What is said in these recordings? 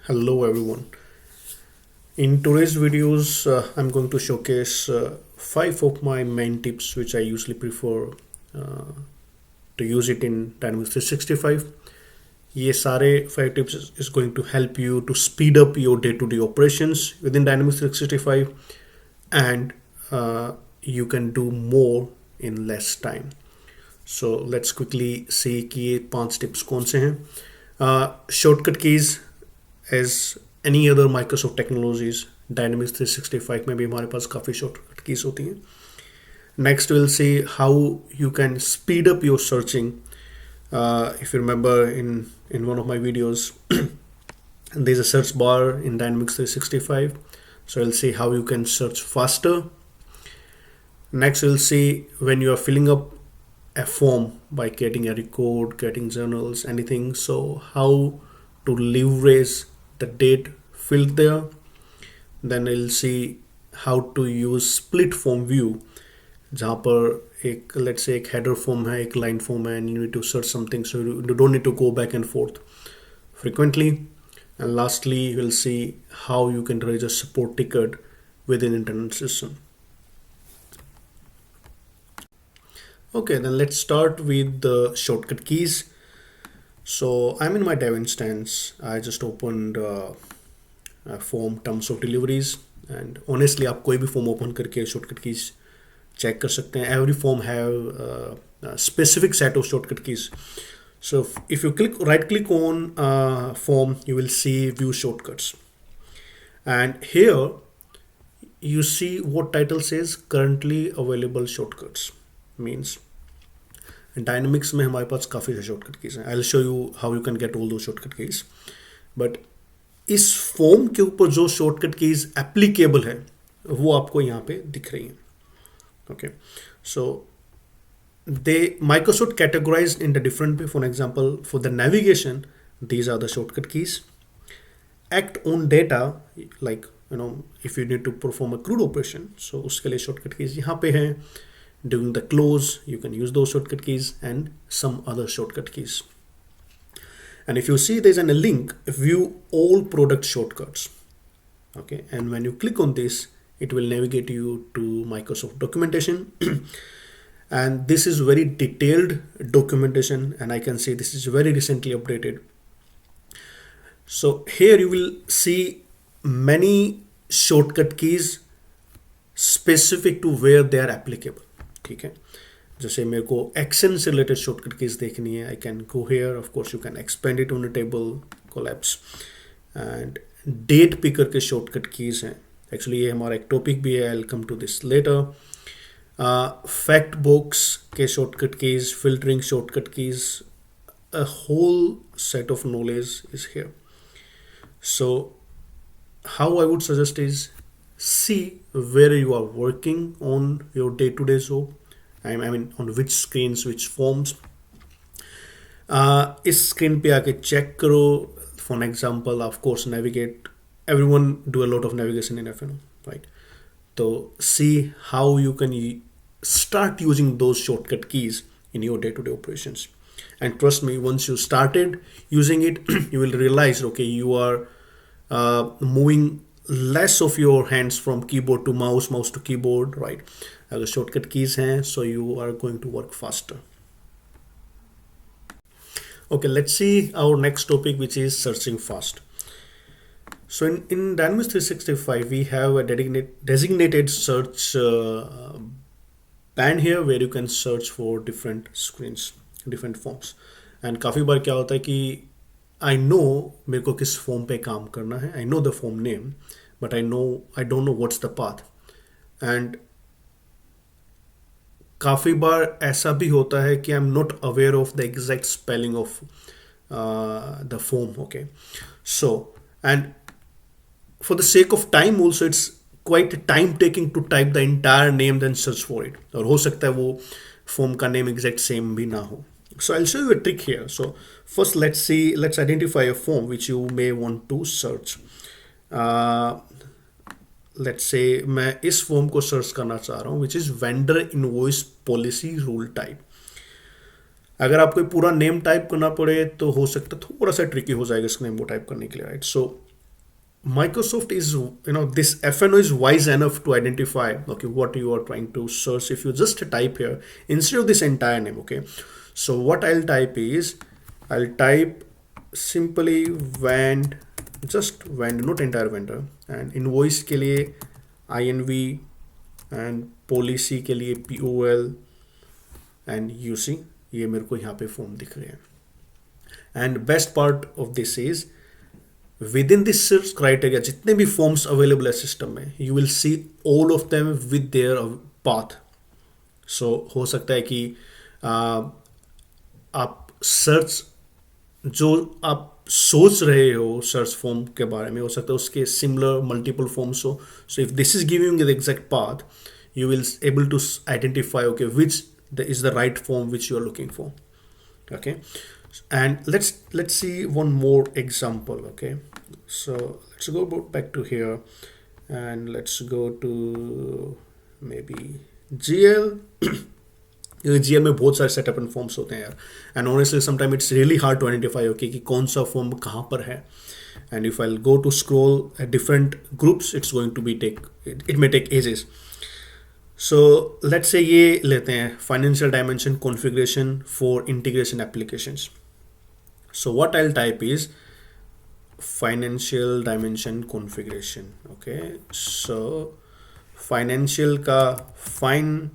Hello everyone. In today's videos, I'm going to showcase 5 of my main tips which I usually prefer uh, to use it in Dynamics 365. ये सारे 5 tips is going to help you to speed up your day-to-day operations within Dynamics 365 and you can do more in less time. So let's quickly see कि ये 5 tips कौन से हैं. Shortcut keys as any other Microsoft technologies, Dynamics 365 में भी हमारे पास काफ़ी shortcut keys होती हैं. Next we'll see how you can speed up your searching. If you remember in one of my videos, there's a search bar in Dynamics 365. So we'll see how you can search faster. Next we'll see when you are filling up a form by getting a record, getting journals, anything. So how to leverage the date filled there. Then we'll see how to use split form view जहाँ पर एक let's say एक header form है, एक line form है, and you need to search something, so you don't need to go back and forth frequently. And lastly, we'll see how you can raise a support ticket within internet system. Okay, then let's start with the shortcut keys. So I'm in my dev instance. I just opened a form terms of deliveries, and honestly आप कोई भी form open करके shortcut keys check कर सकते हैं. Every form have a specific set of shortcut keys. So if you right click on form, you will see view shortcuts, and here you see what title says currently available shortcuts. Means Dynamics में हमारे पास काफ़ी सारे shortcut keys हैं. I'll show you how you can get all those shortcut keys. But इस form के ऊपर जो shortcut keys applicable है वो आपको यहाँ पे दिख रही हैं. Okay, so they Microsoft categorized in the different way. For example, for the navigation, these are the shortcut keys. Act on data, like if you need to perform a CRUD operation, so उसके लिए shortcut keys यहाँ पे हैं. During the close, you can use those shortcut keys and some other shortcut keys. And if you see there's a link, view all product shortcuts. Okay, and when you click on this, it will navigate you to Microsoft documentation. And this is very detailed documentation, and I can see this is very recently updated. So here you will see many shortcut keys specific to where they are applicable. ठीक है, जैसे मेरे को action से related shortcut keys देखनी है, I can go here. Of course you can expand it on a table, collapse, and date picker के shortcut keys हैं. एक्चुअली ये हमारा एक टॉपिक भी है, I will come to this later. Fact box के shortcut keys, filtering shortcut keys, a whole set of knowledge is here. So how I would suggest is see where you are working on your day-to-day job. I mean on which screens, which forms. इस screen पे आके check करो. For an example, of course, navigate. Everyone do a lot of navigation in FNO, right? So see how you can start using those shortcut keys in your day-to-day operations. And trust me, once you started using it, you will realize, okay, you are moving less of your hands from keyboard to mouse to keyboard, right? अगर shortcut keys हैं, so you are going to work faster. Okay, let's see our next topic, which is searching fast. So in Dynamics 365, we have a designated search band here where you can search for different screens, different forms. And काफ़ी बार क्या होता है कि I know मेरे को किस form पे काम करना है. I know the form name, but I don't know what's the path. And काफ़ी बार ऐसा भी होता है कि I'm not aware of the exact spelling of the form. Okay, so and for the sake of time also, it's quite time taking to type the entire name then search for it. और हो सकता है वो form का name exact same भी ना हो. So I'll show you a trick here. So first let's identify a form which you may want to search. Let's say मैं इस form को search करना चाह रहा हूँ, which is vendor invoice policy rule type. अगर आपको पूरा नेम टाइप करना पड़े तो हो सकता है थोड़ा सा ट्रिकी हो जाएगा इस नेम को टाइप करने के लिए, right? So Microsoft is, this FNO is wise enough to identify, okay, what you are trying to search. If you just type here instead of this entire name, okay. So what I'll type is, I'll type simply vend, just vend, not entire vendor, and invoice के लिए INV, and policy के लिए POL, and UC, ये मेरे को यहाँ पे form दिख रहे हैं. And best part of this is, within this search criteria जितने भी forms available है system में, you will see all of them with their path. So हो सकता है कि आप search जो आप सोच रहे हो सर्च फॉर्म के बारे में, हो सकता है उसके सिमिलर मल्टीपल फॉर्म्स हो. So if this is giving the exact path, you will able to identify, okay, which is the right form which you are looking for. Okay, and let's see one more example. Okay, so let's go back to here, and let's go to maybe GL. GL में बहुत सारे setup and forms होते हैं यार, and honestly sometime it's really hard to identify, okay, कि कौन सा फॉर्म कहाँ पर है. And if I go to scroll different groups, it's going to be take, it may take ages. So let's say ये लेते हैं, financial dimension configuration for integration applications. So what I will type is financial dimension configuration. Okay, so financial का fine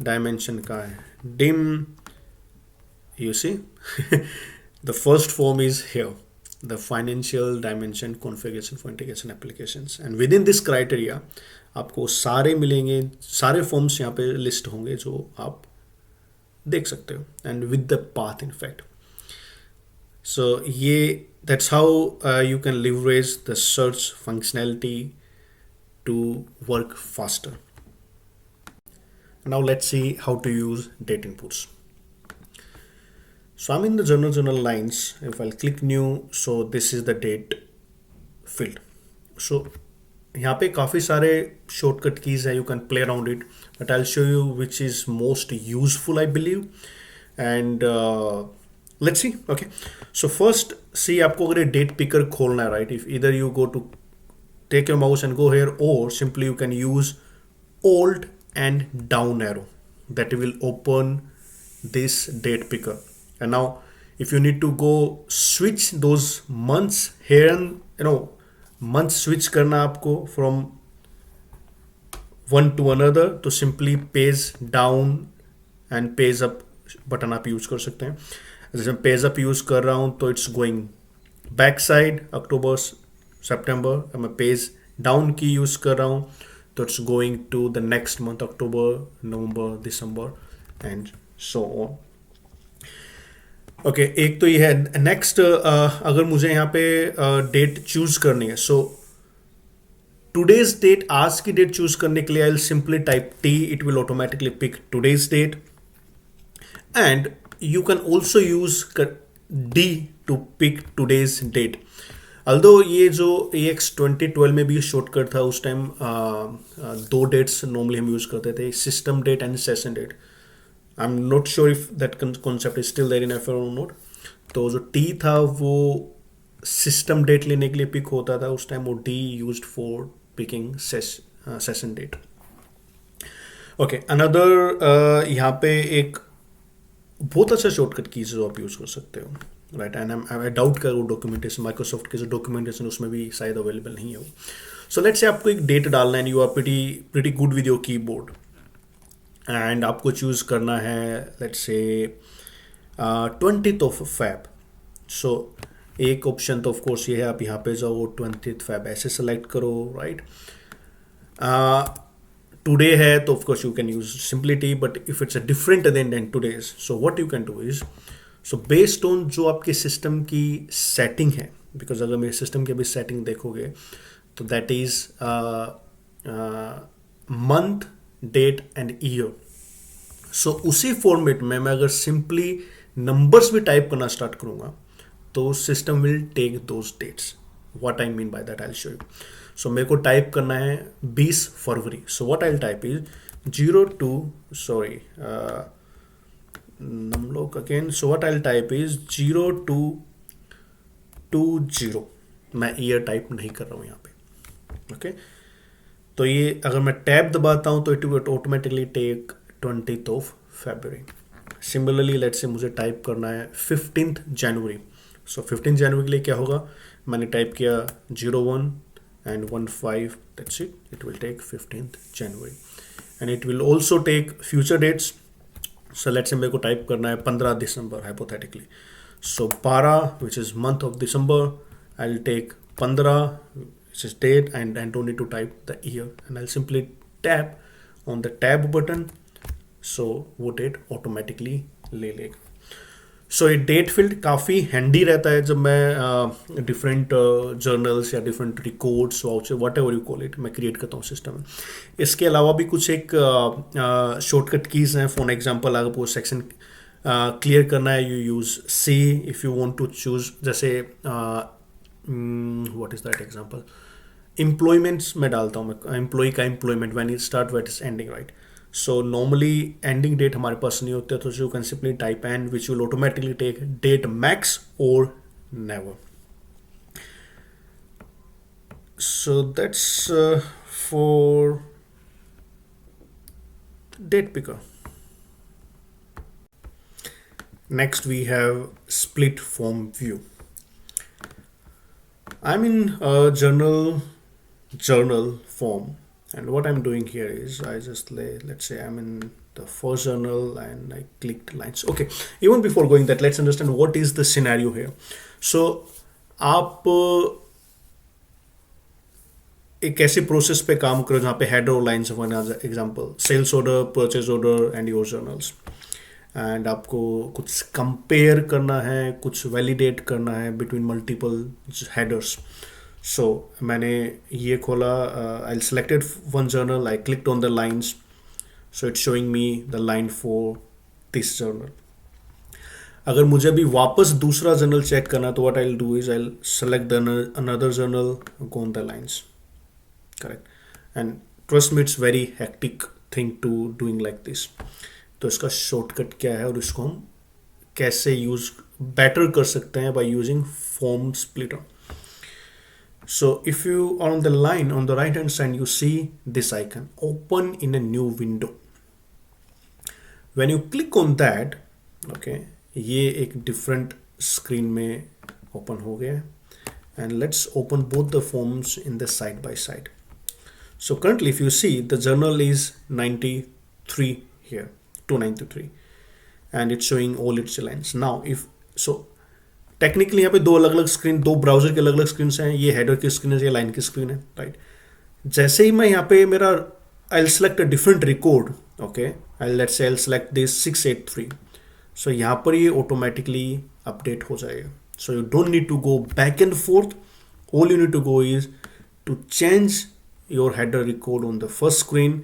dimension का है dim, you see. The first form is here, the financial dimension configuration for integration applications, and within this criteria आपको सारे मिलेंगे, सारे forms यहाँ पे list होंगे जो आप देख सकते हो, and with the path in fact. So ये that's how you can leverage the search functionality to work faster. Now let's see how to use date inputs. So I'm in the general lines. If I'll click new, so this is the date field. So यहाँ पे काफ़ी सारे shortcut keys है, you can play around it, but I'll show you which is most useful, I believe. And let's see. Okay, so first see, आपको अगर date picker खोलना है, right, if either you go to take your mouse and go here, or simply you can use Alt and down arrow, that will open this date picker. And now if you need to go switch those months here, and month switch करना आपको from one to another, तो simply page down and page up button आप use कर सकते हैं. जैसे मैं page up use कर रहा हूँ तो इट्स गोइंग बैक साइड अक्टूबर सितंबर. मैं पेज डाउन की यूज कर रहा हूँ तो it's going to the next month, October, November, December, and so on. Okay, एक तो ये है. नेक्स्ट अगर मुझे यहाँ पे डेट चूज करनी है, सो टुडेज डेट, आज की डेट चूज करने के लिए I will simply type T, it will automatically pick today's date. And you can also use D to pick today's date. Although ये जो AX 2012 में भी शॉर्टकट था, उस टाइम दो डेट्स नॉर्मली हम यूज करते थे, system date and session date. I am not sure if that concept is still there in FNO और नॉट. तो जो T था वो सिस्टम डेट लेने के लिए पिक होता था उस टाइम, वो D used for picking session date. Okay, another यहाँ पे एक बहुत अच्छा शॉर्टकट कीज जो आप यूज कर सकते हो, राइट. एंड आई डाउट कर वो डॉक्यूमेंटेशन, माइक्रोसॉफ्ट के जो डॉक्यूमेंटेशन उसमें भी शायद अवेलेबल नहीं है वो. सो लेट्स से आपको एक डेट डालना है, you are pretty good with your keyboard, and आपको चूज करना है लेट्स से 20th Feb. सो एक ऑप्शन तो ऑफकोर्स ये है, आप यहाँ पे जाओ 20th Feb ऐसे सेलेक्ट करो, राइट. टुडे है तो of course you can use simply T, but if it's a different than today's, so what you can do is, so based on जो आपके सिस्टम की सेटिंग है, बिकॉज अगर मेरे सिस्टम की अभी सेटिंग देखोगे तो that is month, date and year. So उसी फॉर्मेट में मैं अगर सिंपली नंबर्स भी टाइप करना स्टार्ट करूंगा तो system will take those dates. What I mean by that I will show you. So मेरे को टाइप करना है 20 फरवरी. So what I will type is 02 numlock again. So what I'll type is 0220. मैं year type नहीं कर रहा हूँ यहाँ पे। ओके, तो ये अगर मैं टैब दबाता हूँ तो it will automatically take 20th of February। Similarly let's say मुझे टाइप करना है 15th January। सो 15th January के लिए क्या होगा, मैंने टाइप किया 01 and 15, that's it will take 15th January and it will also take future dates। so let's say मेरे को टाइप करना है 15 December hypothetically, so 12 which is month of December, I'll take 15 which is date and I don't need to type the year and I'll simply tap on the tab button, so वो date automatically ले लेगा। सो ये date field काफ़ी handy रहता है जब मैं different journals या different records voucher whatever you call it मैं क्रिएट करता हूँ सिस्टम में। इसके अलावा भी कुछ एक शॉर्टकट कीज़ हैं। फॉर एग्जांपल अगर वो सेक्शन क्लियर करना है you use C if you want to choose, जैसे what is that example, employments में डालता हूँ मैं एम्प्लॉय का employment when it start when is ending, right. So normally ending date हमारे पास नहीं होते, तो you can simply type and which will automatically take date max और never. So that's for date picker. Next we have split form view. I'm in a journal form, and what I'm doing here is I just let's say I'm in the first journal and I clicked lines. Okay, even before going that, let's understand what is the scenario here. So आप एक ऐसी process पे काम करो जहाँ पे header और lines, for example sales order, purchase order and your journals, and आपको कुछ कंपेयर करना है, कुछ वैलिडेट करना है बिटवीन मल्टीपल हेडर्स। सो मैंने ये खोला, I selected one journal, I clicked on the lines, so it's showing me the line for this journal. अगर मुझे भी वापस दूसरा जर्नल चेक करना तो what I will do is I will select another journal, go on the lines, correct. And trust me it's very hectic thing to doing like this. तो इसका shortcut क्या है और इसको हम कैसे यूज बेटर कर सकते हैं by using form splitter. So if you are on the line on the right hand side you see this icon open in a new window. When you click on that, okay, ये एक different screen में open हो गया and let's open both the forms in the side by side. सो currently if you see the journal is 93 here, 293, and it's showing all its lines. Now if so technically यहाँ पे दो अलग अलग screen, दो browser के अलग अलग स्क्रीन हैं, ये हेडर की स्क्रीन है, ये लाइन की स्क्रीन है, राइट। जैसे ही मैं यहाँ पे मेरा I'll select a different record, okay, let's say I'll select this 683, so यहाँ पर ये automatically update हो जाएगा। So you don't need to go back and forth, all you need to go is to change your header record on the first screen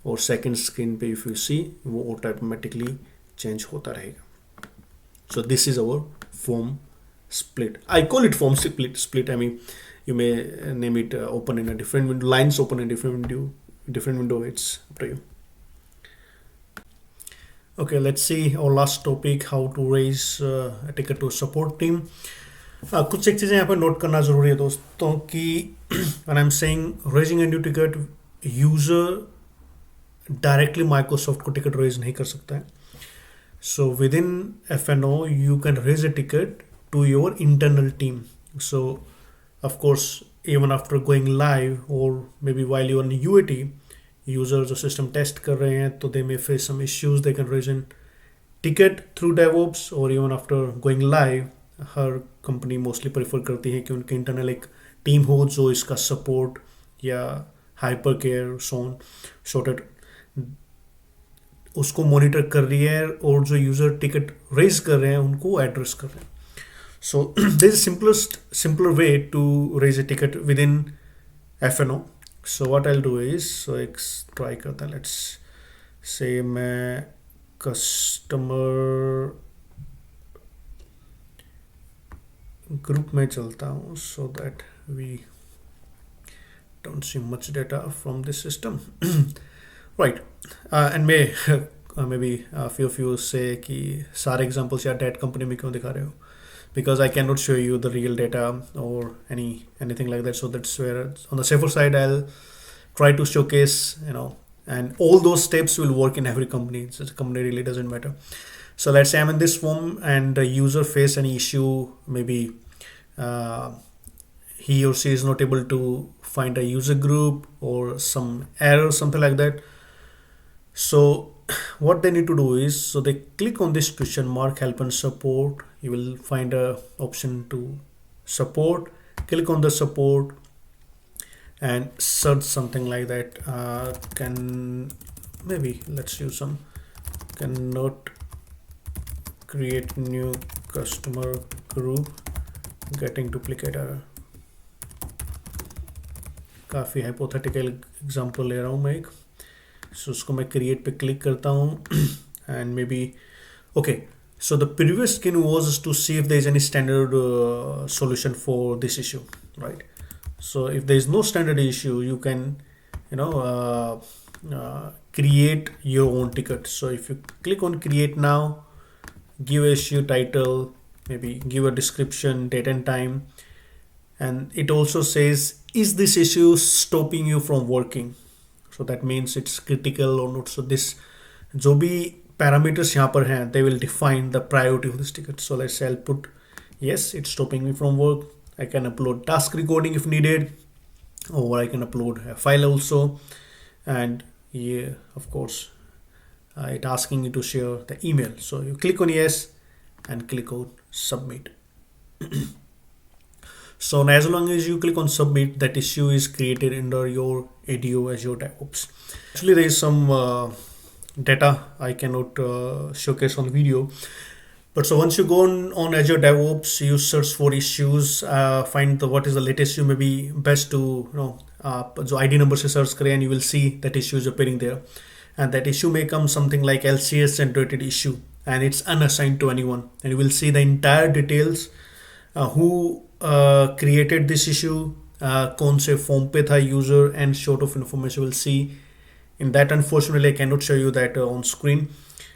और second screen पे if you see वो automatically change होता रहेगा। So this is our form split. I call it form split. I mean you may name it open in a different window, lines open in a different window. It's up to you. Okay, let's see our last topic, how to raise a ticket to support team. कुछ एक चीज़ें यहाँ पर note करना ज़रूरी है दोस्तों कि when I'm saying raising a new ticket, user directly Microsoft को टिकट रेज नहीं कर सकता है। So within FNO you can raise a ticket to your internal team. So of course even after going live और maybe while you on UAT, user जो system test कर रहे हैं तो they may face some issues, they can raise in ticket through DevOps, और even after going live हर company mostly prefer करती है कि उनके इंटरनल एक टीम हो जो इसका सपोर्ट या हाइपर केयर सोन शॉर्टेड उसको मॉनिटर कर रही है और जो यूज़र टिकट रेज कर रहे हैं उनको एड्रेस कर रहे हैं। So this is simpler way to raise a ticket within FNO। So what I will do is, so एक ट्राई करता है, लेट्स से मैं कस्टमर ग्रुप में चलता हूँ so that we don't see much data from this system. Right, and maybe a few of you say कि सारे examples या डेट कंपनी में क्यों दिखा रहे हो। because I cannot show you the real data or anything like that. So that's where on the safer side I'll try to showcase, and all those steps will work in every company. So the company really doesn't matter. So let's say I'm in this form and the user face any issue, maybe uh, he or she is not able to find a user group or some error, something like that. So what they need to do is, so they click on this question mark help and support. You will find a option to support. Click on the support and search something like that. Can maybe let's use some cannot create new customer group getting duplicate error. काफ़ी hypothetical example ले रहा हूँ मैं एक. सो उसको मैं create पे click करता हूँ and may be okay. So the previous skin was to see if there is any standard solution for this issue, right? So if there is no standard issue, you can, create your own ticket. So if you click on create now, give a issue title, maybe give a description, date and time, and it also says, is this issue stopping you from working? So that means it's critical or not. So this जो भी parameters यहाँ पर हैं, they will define the priority of this ticket. So let's say I'll put yes, it's stopping me from work. I can upload task recording if needed, or I can upload a file also. And yeah, of course, it asking you to share the email. So you click on yes and click on submit. So as long as you click on submit, that issue is created under your ADO Azure DevOps. Actually, there is some data I cannot showcase on video. But so once you go on Azure DevOps, you search for issues, find what is the latest issue. Maybe best to जो ID number से search करें, and you will see that issue is appearing there. And that issue may come something like LCS generated issue, and it's unassigned to anyone. And you will see the entire details, who created this issue, कौन से form पे था user, and sort of information you will see in that. Unfortunately, I cannot show you that on screen.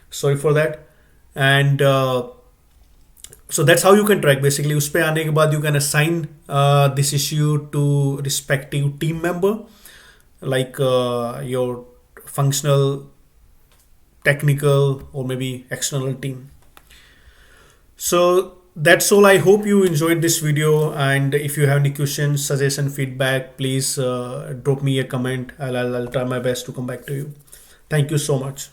Sorry for that. And so that's how you can track. Basically, उस पे आने के बाद you can assign this issue to respective team member, like your functional, technical, or maybe external team. So that's all. I hope you enjoyed this video, and if you have any questions, suggestion, feedback, please drop me a comment. I'll try my best to come back to you. Thank you so much.